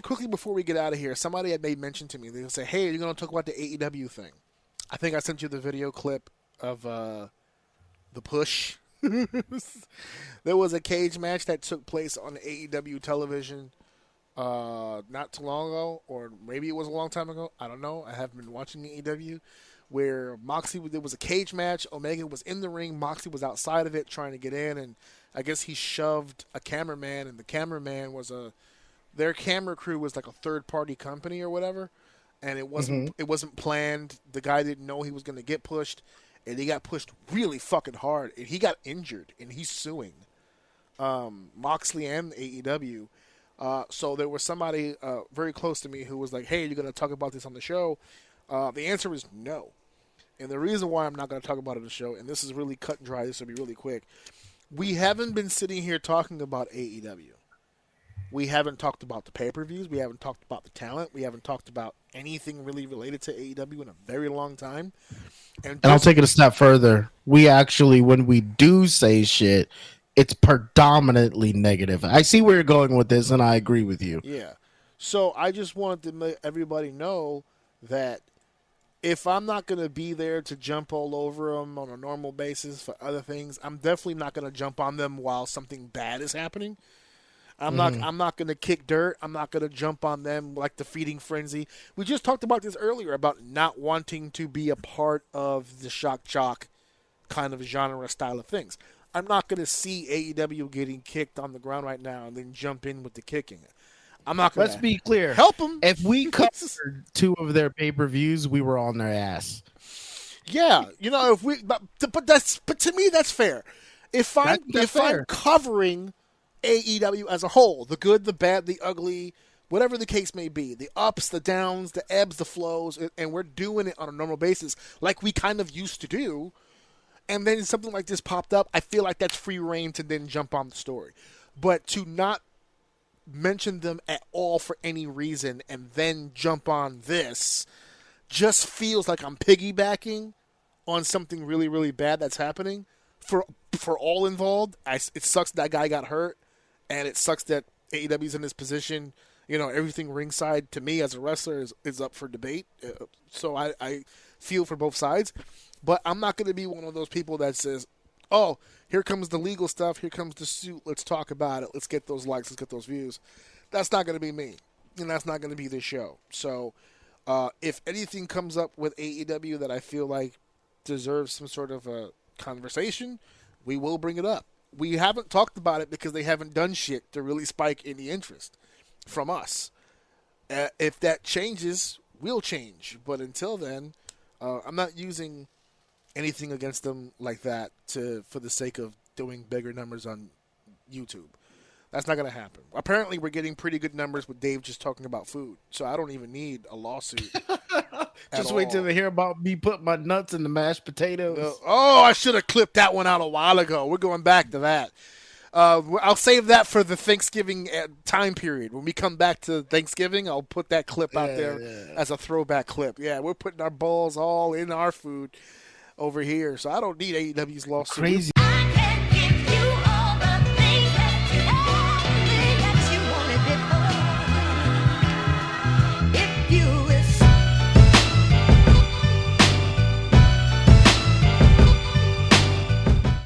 really quickly before we get out of here, somebody had made mention to me. They would say, "Hey, you're going to talk about the AEW thing." I think I sent you the video clip of the push. There was a cage match that took place on AEW television not too long ago, or maybe it was a long time ago. I don't know. I haven't been watching AEW. Where there was a cage match. Omega was in the ring. Moxley was outside of it trying to get in, and I guess he shoved a cameraman, and the cameraman was their camera crew was like a third-party company or whatever, and it wasn't planned. The guy didn't know he was going to get pushed, and he got pushed really fucking hard, and he got injured, and he's suing Moxley and AEW. So there was somebody very close to me who was like, "Hey, you're going to talk about this on the show?" The answer is no. And the reason why I'm not going to talk about it on the show, and this is really cut and dry, this will be really quick, we haven't been sitting here talking about AEW. We haven't talked about the pay-per-views. We haven't talked about the talent. We haven't talked about anything really related to AEW in a very long time. And I'll take it a step further. We actually, when we do say shit, it's predominantly negative. I see where you're going with this, and I agree with you. Yeah. So I just wanted to let everybody know that if I'm not going to be there to jump all over them on a normal basis for other things, I'm definitely not going to jump on them while something bad is happening. I'm not going to kick dirt. I'm not going to jump on them like the feeding frenzy. We just talked about this earlier about not wanting to be a part of the shock jock kind of genre style of things. I'm not going to see AEW getting kicked on the ground right now and then jump in with the kicking. I'm not going to. Let's be clear. Help them. If we covered 2 of their pay-per-views, we were on their ass. Yeah, but to me that's fair. If I'm covering AEW as a whole, the good, the bad, the ugly, whatever the case may be, the ups, the downs, the ebbs, the flows, and we're doing it on a normal basis like we kind of used to do, and then something like this popped up, I feel like that's free reign to then jump on the story. But to not mention them at all for any reason and then jump on this just feels like I'm piggybacking on something really, really bad that's happening for all involved. It sucks that guy got hurt, and it sucks that AEW's in this position. You know, everything ringside to me as a wrestler is up for debate. So I feel for both sides. But I'm not going to be one of those people that says, "Oh, here comes the legal stuff. Here comes the suit. Let's talk about it. Let's get those likes. Let's get those views." That's not going to be me, and that's not going to be this show. So if anything comes up with AEW that I feel like deserves some sort of a conversation, we will bring it up. We haven't talked about it because they haven't done shit to really spike any interest from us. If that changes, we'll change. But until then, I'm not using anything against them like that for the sake of doing bigger numbers on YouTube. That's not going to happen. Apparently, we're getting pretty good numbers with Dave just talking about food, so I don't even need a lawsuit. Just wait till they hear about me putting my nuts in the mashed potatoes. I should have clipped that one out a while ago. We're going back to that. I'll save that for the Thanksgiving time period. When we come back to Thanksgiving, I'll put that clip out there as a throwback clip. Yeah, we're putting our balls all in our food over here, so I don't need AEW's lawsuit. Crazy.